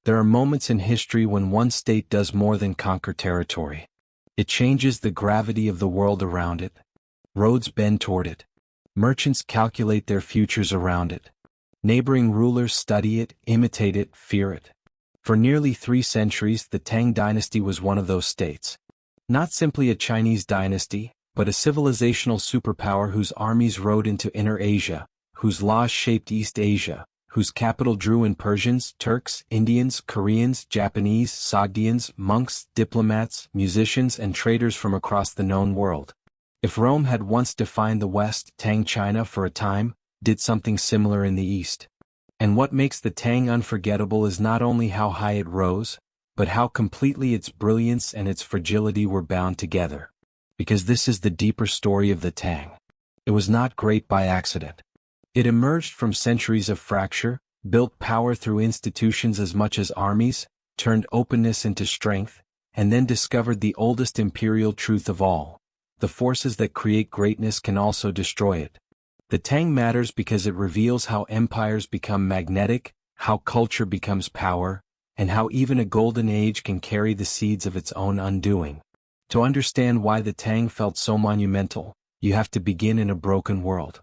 There are moments in history when one state does more than conquer territory. It changes the gravity of the world around it. Roads bend toward it. Merchants calculate their futures around it. Neighboring rulers study it, imitate it, fear it. For nearly 3 centuries, the Tang Dynasty was one of those states. Not simply a Chinese dynasty, but a civilizational superpower whose armies rode into Inner Asia, whose laws shaped East Asia, whose capital drew in Persians, Turks, Indians, Koreans, Japanese, Sogdians, monks, diplomats, musicians, and traders from across the known world. If Rome had once defined the West, Tang China for a time did something similar in the East. And what makes the Tang unforgettable is not only how high it rose, but how completely its brilliance and its fragility were bound together. Because this is the deeper story of the Tang. It was not great by accident. It emerged from centuries of fracture, built power through institutions as much as armies, turned openness into strength, and then discovered the oldest imperial truth of all: the forces that create greatness can also destroy it. The Tang matters because it reveals how empires become magnetic, how culture becomes power, and how even a golden age can carry the seeds of its own undoing. To understand why the Tang felt so monumental, you have to begin in a broken world.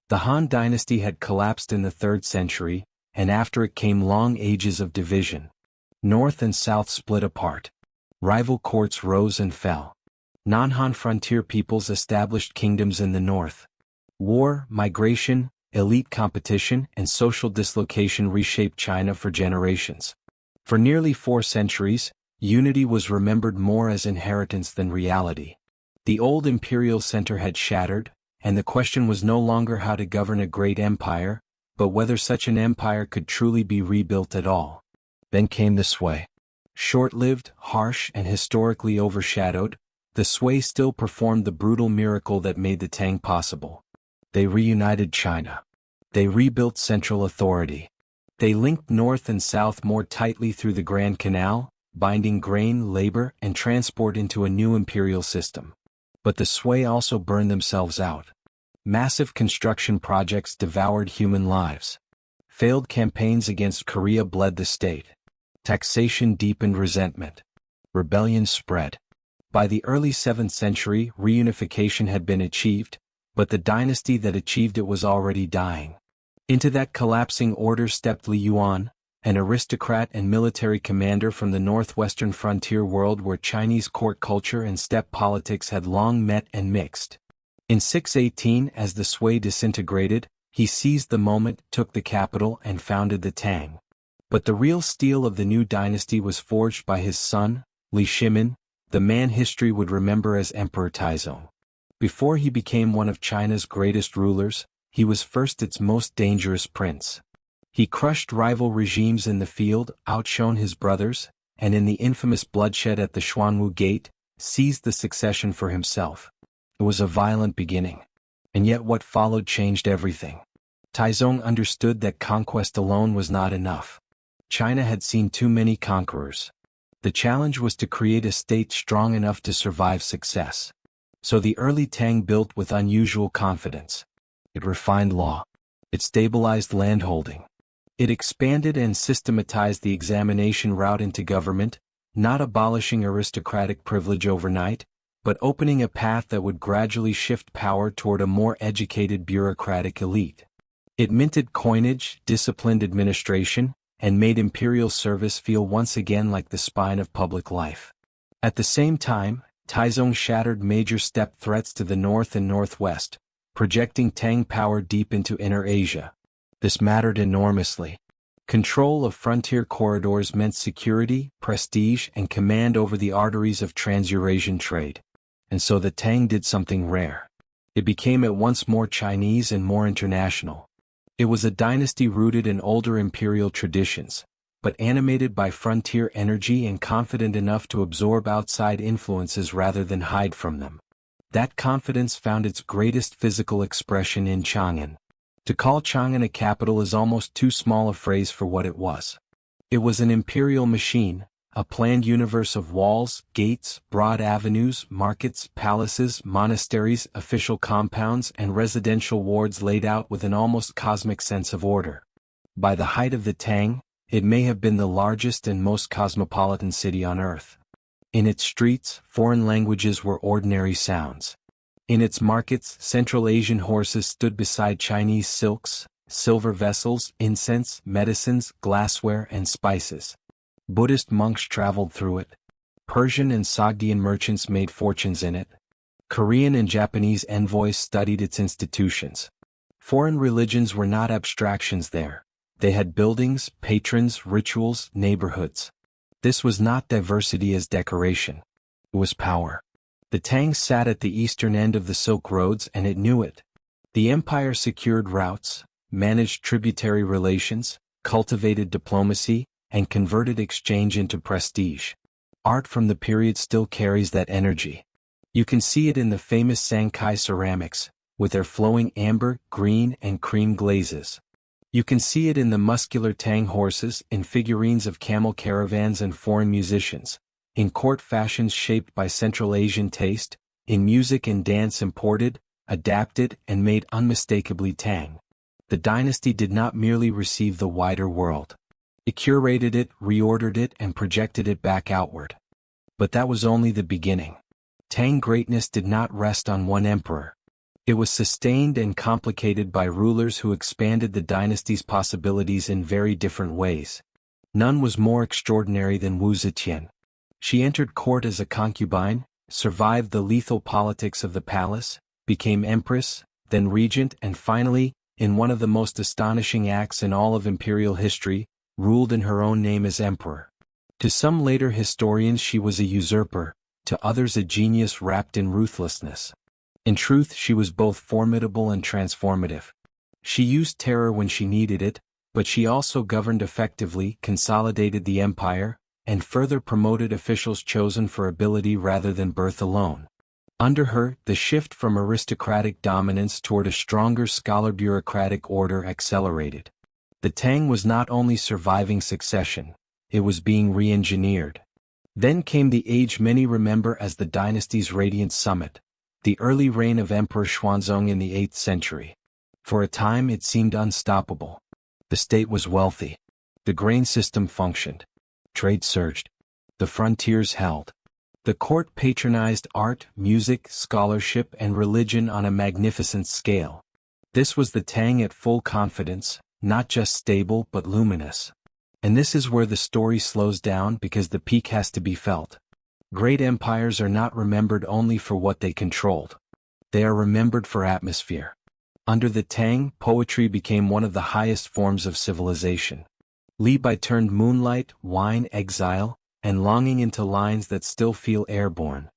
The Han Dynasty had collapsed in the 3rd century, and after it came long ages of division. North and South split apart. Rival courts rose and fell. Non-Han frontier peoples established kingdoms in the north. War, migration, elite competition, and social dislocation reshaped China for generations. For nearly 4 centuries, unity was remembered more as inheritance than reality. The old imperial center had shattered, and the question was no longer how to govern a great empire, but whether such an empire could truly be rebuilt at all. Then came the Sui. Short-lived, harsh, and historically overshadowed, the Sui still performed the brutal miracle that made the Tang possible. They reunited China. They rebuilt central authority. They linked north and south more tightly through the Grand Canal, binding grain, labor, and transport into a new imperial system. But the Sui also burned themselves out. Massive construction projects devoured human lives. Failed campaigns against Korea bled the state. Taxation deepened resentment. Rebellion spread. By the early 7th century, reunification had been achieved, but the dynasty that achieved it was already dying. Into that collapsing order stepped Li Yuan, an aristocrat and military commander from the northwestern frontier world where Chinese court culture and steppe politics had long met and mixed. In 618, as the Sui disintegrated, he seized the moment, took the capital, and founded the Tang. But the real steel of the new dynasty was forged by his son, Li Shimin, the man history would remember as Emperor Taizong. Before he became one of China's greatest rulers, he was first its most dangerous prince. He crushed rival regimes in the field, outshone his brothers, and in the infamous bloodshed at the Xuanwu gate, seized the succession for himself. It was a violent beginning. And yet what followed changed everything. Taizong understood that conquest alone was not enough. China had seen too many conquerors. The challenge was to create a state strong enough to survive success. So the early Tang built with unusual confidence. It refined law. It stabilized landholding. It expanded and systematized the examination route into government, not abolishing aristocratic privilege overnight, but opening a path that would gradually shift power toward a more educated bureaucratic elite. It minted coinage, disciplined administration, and made imperial service feel once again like the spine of public life. At the same time, Taizong shattered major steppe threats to the north and northwest, projecting Tang power deep into Inner Asia. This mattered enormously. Control of frontier corridors meant security, prestige, and command over the arteries of trans-Eurasian trade. And so the Tang did something rare. It became at once more Chinese and more international. It was a dynasty rooted in older imperial traditions, but animated by frontier energy and confident enough to absorb outside influences rather than hide from them. That confidence found its greatest physical expression in Chang'an. To call Chang'an a capital is almost too small a phrase for what it was. It was an imperial machine, a planned universe of walls, gates, broad avenues, markets, palaces, monasteries, official compounds, and residential wards laid out with an almost cosmic sense of order. By the height of the Tang, it may have been the largest and most cosmopolitan city on earth. In its streets, foreign languages were ordinary sounds. In its markets, Central Asian horses stood beside Chinese silks, silver vessels, incense, medicines, glassware, and spices. Buddhist monks traveled through it. Persian and Sogdian merchants made fortunes in it. Korean and Japanese envoys studied its institutions. Foreign religions were not abstractions there. They had buildings, patrons, rituals, neighborhoods. This was not diversity as decoration. It was power. The Tang sat at the eastern end of the Silk Roads and it knew it. The empire secured routes, managed tributary relations, cultivated diplomacy, and converted exchange into prestige. Art from the period still carries that energy. You can see it in the famous Sangkai ceramics, with their flowing amber, green, and cream glazes. You can see it in the muscular Tang horses, in figurines of camel caravans and foreign musicians, in court fashions shaped by Central Asian taste, in music and dance imported, adapted, and made unmistakably Tang. The dynasty did not merely receive the wider world. It curated it, reordered it, and projected it back outward. But that was only the beginning. Tang greatness did not rest on one emperor. It was sustained and complicated by rulers who expanded the dynasty's possibilities in very different ways. None was more extraordinary than Zetian. She entered court as a concubine, survived the lethal politics of the palace, became empress, then regent, and finally, in one of the most astonishing acts in all of imperial history, ruled in her own name as emperor. To some later historians she was a usurper, to others a genius wrapped in ruthlessness. In truth, she was both formidable and transformative. She used terror when she needed it, but she also governed effectively, consolidated the empire, and further promoted officials chosen for ability rather than birth alone. Under her, the shift from aristocratic dominance toward a stronger scholar-bureaucratic order accelerated. The Tang was not only surviving succession, it was being re-engineered. Then came the age many remember as the dynasty's radiant summit, the early reign of Emperor Xuanzong in the 8th century. For a time it seemed unstoppable. The state was wealthy. The grain system functioned. Trade surged. The frontiers held. The court patronized art, music, scholarship, and religion on a magnificent scale. This was the Tang at full confidence, not just stable but luminous. And this is where the story slows down because the peak has to be felt. Great empires are not remembered only for what they controlled. They are remembered for atmosphere. Under the Tang, poetry became one of the highest forms of civilization. Li Bai turned moonlight, wine, exile, and longing into lines that still feel airborne.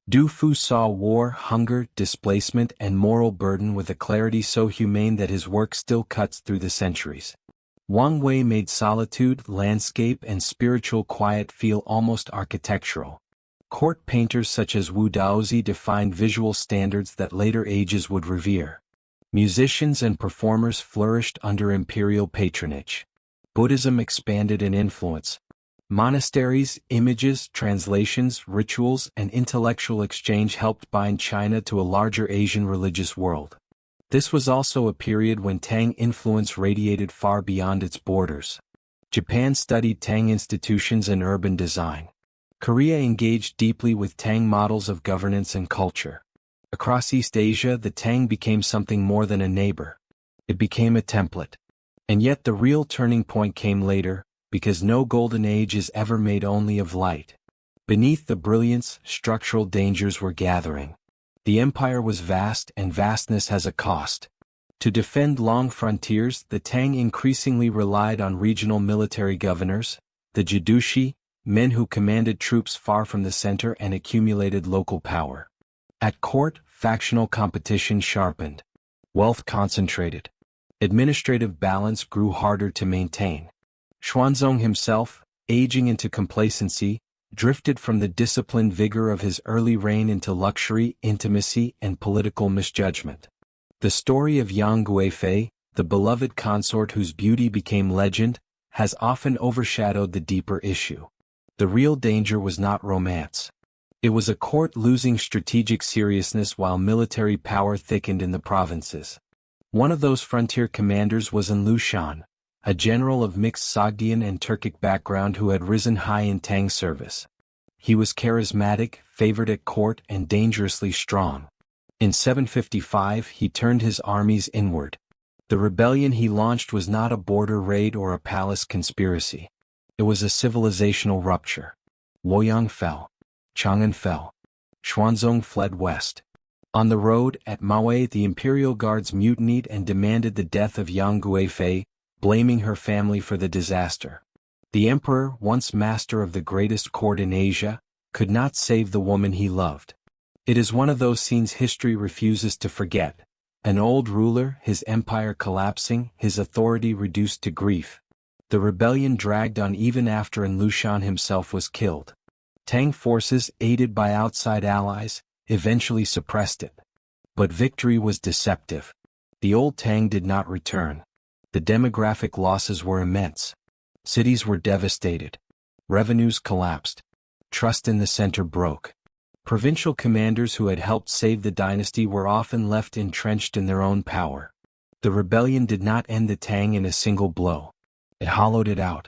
Du Fu saw war, hunger, displacement, and moral burden with a clarity so humane that his work still cuts through the centuries. Wang Wei made solitude, landscape, and spiritual quiet feel almost architectural. Court painters such as Wu Daozi defined visual standards that later ages would revere. Musicians and performers flourished under imperial patronage. Buddhism expanded in influence. Monasteries, images, translations, rituals, and intellectual exchange helped bind China to a larger Asian religious world. This was also a period when Tang influence radiated far beyond its borders. Japan studied Tang institutions and urban design. Korea engaged deeply with Tang models of governance and culture. Across East Asia, the Tang became something more than a neighbor. It became a template. And yet the real turning point came later, because no golden age is ever made only of light. Beneath the brilliance, structural dangers were gathering. The empire was vast, and vastness has a cost. To defend long frontiers, the Tang increasingly relied on regional military governors, the jidushi, men who commanded troops far from the center and accumulated local power. At court, factional competition sharpened. Wealth concentrated. Administrative balance grew harder to maintain. Xuanzong himself, aging into complacency, drifted from the disciplined vigor of his early reign into luxury, intimacy, and political misjudgment. The story of Yang Guifei, the beloved consort whose beauty became legend, has often overshadowed the deeper issue. The real danger was not romance. It was a court losing strategic seriousness while military power thickened in the provinces. One of those frontier commanders was An Lushan, a general of mixed Sogdian and Turkic background who had risen high in Tang service. He was charismatic, favored at court, and dangerously strong. In 755 he turned his armies inward. The rebellion he launched was not a border raid or a palace conspiracy. It was a civilizational rupture. Luoyang fell. Chang'an fell. Xuanzong fled west. On the road, at Maui, the imperial guards mutinied and demanded the death of Yang Guifei, blaming her family for the disaster. The emperor, once master of the greatest court in Asia, could not save the woman he loved. It is one of those scenes history refuses to forget. An old ruler, his empire collapsing, his authority reduced to grief. The rebellion dragged on even after An Lushan himself was killed. Tang forces, aided by outside allies, eventually suppressed it. But victory was deceptive. The old Tang did not return. The demographic losses were immense. Cities were devastated. Revenues collapsed. Trust in the center broke. Provincial commanders who had helped save the dynasty were often left entrenched in their own power. The rebellion did not end the Tang in a single blow. It hollowed it out.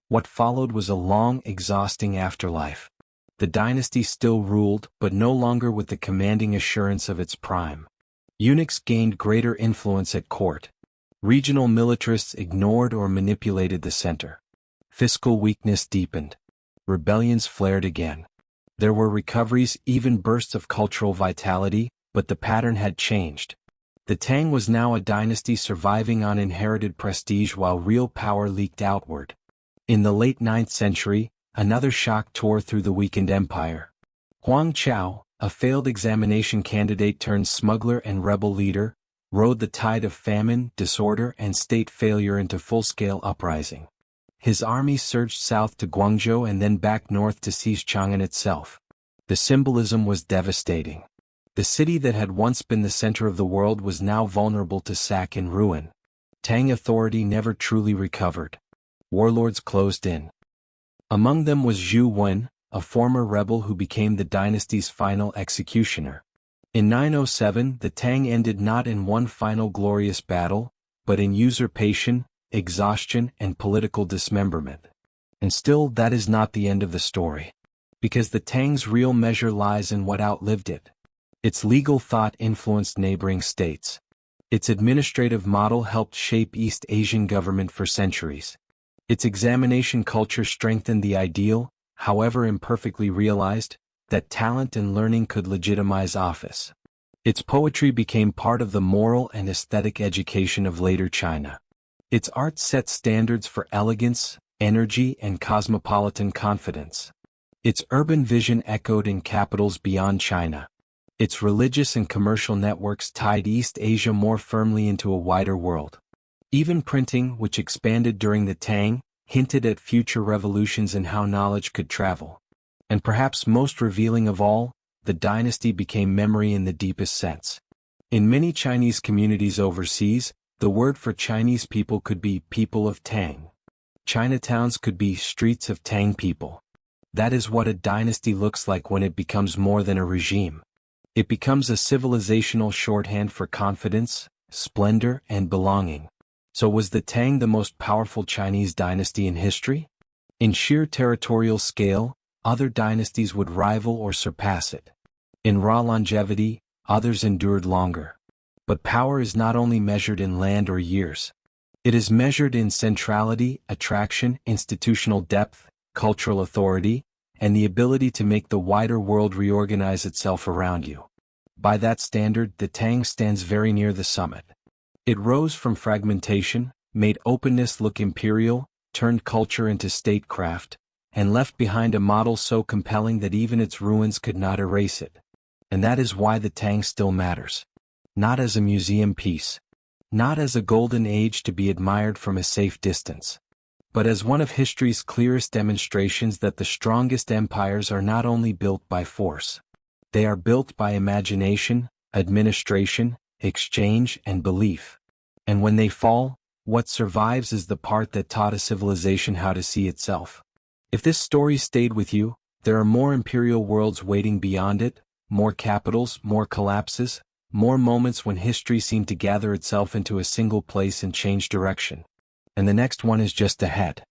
What followed was a long, exhausting afterlife. The dynasty still ruled, but no longer with the commanding assurance of its prime. Eunuchs gained greater influence at court. Regional militarists ignored or manipulated the center. Fiscal weakness deepened. Rebellions flared again. There were recoveries, even bursts of cultural vitality, but the pattern had changed. The Tang was now a dynasty surviving on inherited prestige while real power leaked outward. In the late 9th century, another shock tore through the weakened empire. Huang Chao, a failed examination candidate turned smuggler and rebel leader, rode the tide of famine, disorder, and state failure into full-scale uprising. His army surged south to Guangzhou and then back north to seize Chang'an itself. The symbolism was devastating. The city that had once been the center of the world was now vulnerable to sack and ruin. Tang authority never truly recovered. Warlords closed in. Among them was Zhu Wen, a former rebel who became the dynasty's final executioner. In 907, the Tang ended not in one final glorious battle, but in usurpation, exhaustion, and political dismemberment. And still, that is not the end of the story. Because the Tang's real measure lies in what outlived it. Its legal thought influenced neighboring states. Its administrative model helped shape East Asian government for centuries. Its examination culture strengthened the ideal, however imperfectly realized, that talent and learning could legitimize office. Its poetry became part of the moral and aesthetic education of later China. Its art set standards for elegance, energy, and cosmopolitan confidence. Its urban vision echoed in capitals beyond China. Its religious and commercial networks tied East Asia more firmly into a wider world. Even printing, which expanded during the Tang, hinted at future revolutions in how knowledge could travel. And perhaps most revealing of all, the dynasty became memory in the deepest sense. In many Chinese communities overseas, the word for Chinese people could be people of Tang. Chinatowns could be streets of Tang people. That is what a dynasty looks like when it becomes more than a regime. It becomes a civilizational shorthand for confidence, splendor, and belonging. So was the Tang the most powerful Chinese dynasty in history? In sheer territorial scale, other dynasties would rival or surpass it. In raw longevity, others endured longer. But power is not only measured in land or years. It is measured in centrality, attraction, institutional depth, cultural authority, and the ability to make the wider world reorganize itself around you. By that standard, the Tang stands very near the summit. It rose from fragmentation, made openness look imperial, turned culture into statecraft, and left behind a model so compelling that even its ruins could not erase it. And that is why the Tang still matters. Not as a museum piece. Not as a golden age to be admired from a safe distance. But as one of history's clearest demonstrations that the strongest empires are not only built by force. They are built by imagination, administration, exchange, and belief. And when they fall, what survives is the part that taught a civilization how to see itself. If this story stayed with you, there are more imperial worlds waiting beyond it, more capitals, more collapses, more moments when history seemed to gather itself into a single place and change direction. and the next one is just ahead.